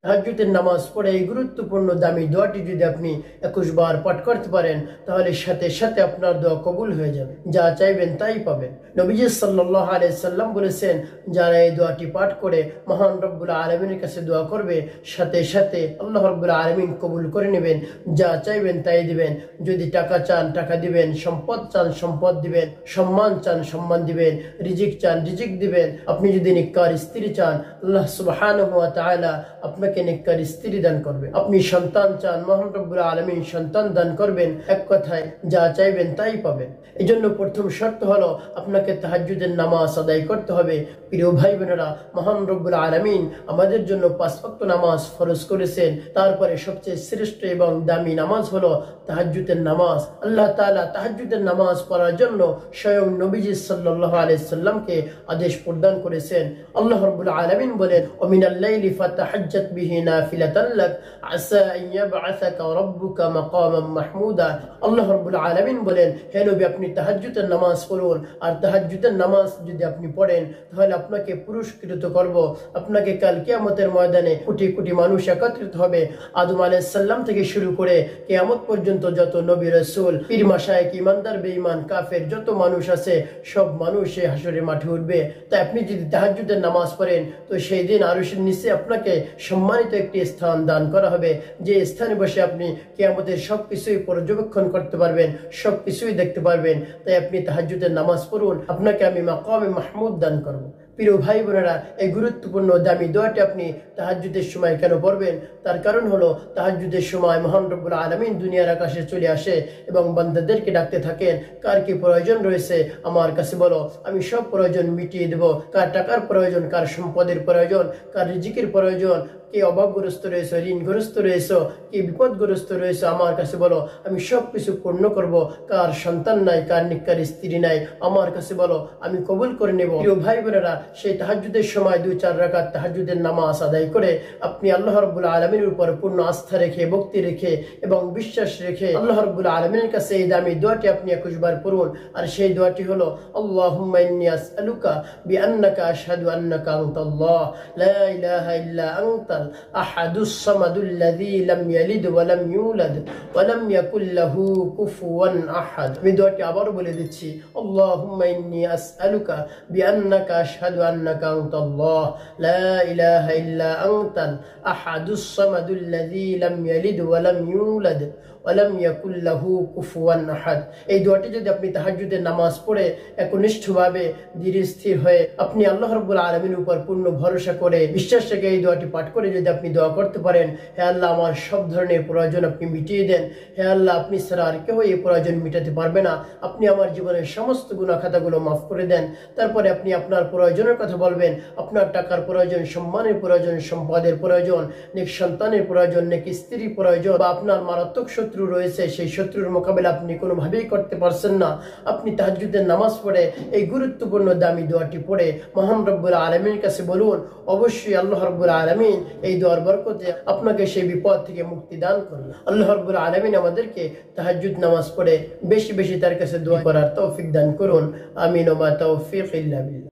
তাহাজ্জুদের নামাজ পড়ে এই গুরুত্বপূর্ণ দামি দোয়াটি যদি আপনি 21 বার পাঠ করতে পারেন তাহলে সাথে সাথে আপনার দোয়া কবুল হয়ে যাবে, যা চাইবেন তাই পাবেন। নবীজি সাল্লাল্লাহু আলাইহি সাল্লাম বলেছেন, যারা এই দোয়াটি পাঠ করে মহান রব্বুল আলামিনের কাছে দোয়া করবে সাথে সাথে আল্লাহ রব্বুল আলামিন কবুল করে নেবেন, যা চাইবেন তাই দিবেন। যদি টাকা চান টাকা দিবেন, সম্পদ চান সম্পদ দিবেন, সম্মান চান সম্মান দিবেন, রিজিক চান রিজিক দিবেন। আপনি যদি নেককার স্ত্রী চান, আল্লাহ সুবহানাহু ওয়া তাআলা আপনাকে নেককার স্ত্রী দান করবে। আপনি সন্তান চান, মহান রব্বুল আলামিন সন্তান দান করবেন। এক কথায় যা চাইবেন তাই পাবেন। এই জন্য প্রথম শর্ত হলো আপনাকে তাহাজ্জুদের নামাজ আদায় করতে হবে। প্রিয় ভাই বোনেরা, মহান রব্বুল আলামিন আমাদের জন্য 5 ওয়াক্ত নামাজ ফরজ করেছেন। তারপরে সবচেয়ে শ্রেষ্ঠ এবং দামি নামাজ হলো তাহাজ্জুদের নামাজ। আল্লাহ তাআলা তাহাজ্জুদের নামাজ পড়ার জন্য স্বয়ং নবীজি সাল্লাল্লাহু আলাইহি সাল্লামকে আদেশ প্রদান করেছেন। আল্লাহ রাব্বুল আলামিন বলেন, ওয়া মিনাল লাইলি ফাতাহাজ্জাত বিহি নাফিলাতান লাক আসা আন ইয়াবআসাকা রাব্বুকা মাকামান মাহমুদা। আল্লাহ রাব্বুল আলামিন বলেন, হে নবী, আপনি তাহাজ্জুদের নামাজ পড়ুন। আর তাহাজ্জুদের নামাজ যদি আপনি পড়েন তাহলে আপনাকে পুরস্কৃত করব। আপনাকে কাল কিয়ামতের ময়দানে কোটি কোটি মানুষ একত্রিত হবে। আদম আলাইহিস সালাম থেকে শুরু করে কিয়ামত পর্যন্ত যত নবী রাসূল, পীর মাশায়েখ, ঈমানদার বেঈমান কাফের যত মানুষ আছে সব মানুষ এই হাসরের মাঠে উঠবে। তাই আপনি যদি তাহাজ্জুদের নামাজ পড়েন তো সেই দিন আরশের নিচে আপনাকে সম্মানিত একটি স্থান দান করা হবে, যে স্থানে বসে আপনি কিয়ামতের সবকিছুই পর্যবেক্ষণ করতে পারবেন, সবকিছুই দেখতে পারবেন। তাই আপনি তাহাজ্জুদের নামাজ পড়ুন, আপনাকে আমি মাকামে মাহমুদ দান করব। প্রিয় ভাই বোনেরা, এই গুরুত্বপূর্ণ দামি দোয়াটি আপনি তাহাজ্জুদের সময় কেন পড়বেন? তার কারণ হলো তাহাজ্জুদের সময় মহান রব্বুল আলামিন দুনিয়ার আকাশে চলে আসে এবং বান্দাদেরকে ডাকতে থাকেন, কার কি প্রয়োজন রয়েছে আমার কাছে বলো, আমি সব প্রয়োজন মিটিয়ে দেব। কার টাকার প্রয়োজন, কার সম্পদের প্রয়োজন, কার রিজিকের প্রয়োজন, কে অভাবগ্রস্ত রয়েছে, ঋণগ্রস্ত রয়েছে, কে বিপদগ্রস্ত রয়েছে, আমার কাছে বলো, আমি সব কিছু পূর্ণ করব। কার সন্তান নাই, কার নিকার স্ত্রী নাই, আমার কাছে বলো, আমি কবুল করে নেব। প্রিয় ভাই বোনেরা, সেই তাহাজ্জুদের সময় 2-4 রাকাত তাহাজ্জুদের নামাজ আদায় করে আপনি আল্লাহ রাব্বুল আলামিনের উপর পূর্ণ আস্থা রেখে, ভক্তি রেখে এবং বিশ্বাস রেখে আল্লাহ রাব্বুল আলামিনের কাছে এই দামি দোয়াটি আপনি 21 বার পড়ুন। আর সেই দোয়াটি হলো, আল্লাহুম্মা ইন্নী আসআলুকা বিআন্নাকা আশহাদু আন্নাকা আনতাল্লাহ লা ইলাহা ইল্লা আনতা আহাদুস সামাদুল্লাযী লাম ইয়ালিদ ওয়া লাম ইউলাদ ওয়া লাম ইয়াকুল লাহু কুফুয়ান আহাদ। আমি দোয়াটি আবার বলে দিচ্ছি, আল্লাহুম্মা ইন্নী আসআলুকা বিআন্নাকা আশহাদু আন্নাকা আনতাল্লাহ লা ইলাহা ইল্লা আনতা আহাদুস সামাদুল্লাযী লাম ইয়ালিদ ওয়া লাম ইউলাদ ওয়া লাম ইয়াকুল লাহু কুফুয়ান আহাদ। এই দোয়াটি যদি আপনি তাহাজ্জুদের নামাজ পড়ে একনিষ্ঠভাবে ধীর স্থির হয়ে আপনি আল্লাহ রাব্বুল আলামিনের উপর পূর্ণ ভরসা করে বিশ্বাস রেখে এই দোয়াটি পাঠ করে যদি আপনি দোয়া করতে পারেন, হে আল্লাহ, আমার সব ধরনের প্রয়োজন আপনি মিটিয়ে দেন। হে আল্লাহ, আপনি ছাড়া আর কেউ এই প্রয়োজন মিটাতে পারবে না। আপনি আমার জীবনের সমস্ত গুনাহ খাতাগুলো মাফ করে দেন। তারপরে আপনি আপনার প্রয়োজনের কথা বলবেন, আপনার টাকার প্রয়োজন, সম্মানের প্রয়োজন, সম্পদের প্রয়োজন, নেক সন্তানের প্রয়োজন, নেক স্ত্রীর প্রয়োজন, বা আপনার মারাত্মক শত্রু রয়েছে, সেই শত্রুর মোকাবেলা আপনি কোনোভাবেই করতে পারছেন না। আপনি তাহাজ্জুদের নামাজ পড়ে এই গুরুত্বপূর্ণ দামি দোয়াটি পড়ে মহান রব্বুল আলামিনের কাছে বলুন, অবশ্যই আল্লাহ রাব্বুল আলামিন এই দোয়ার বরকতে আপনাকে সেই বিপদ থেকে মুক্তি দান করুন। আল্লাহ রাব্বুল আলামিন আমাদেরকে তাহাজ্জুদ নামাজ পড়ে বেশি বেশি তার কাছে দোয়া করার তৌফিক দান করুন। আমিন ওয়া মা তাওফীক ইল্লা বিল্লাহ।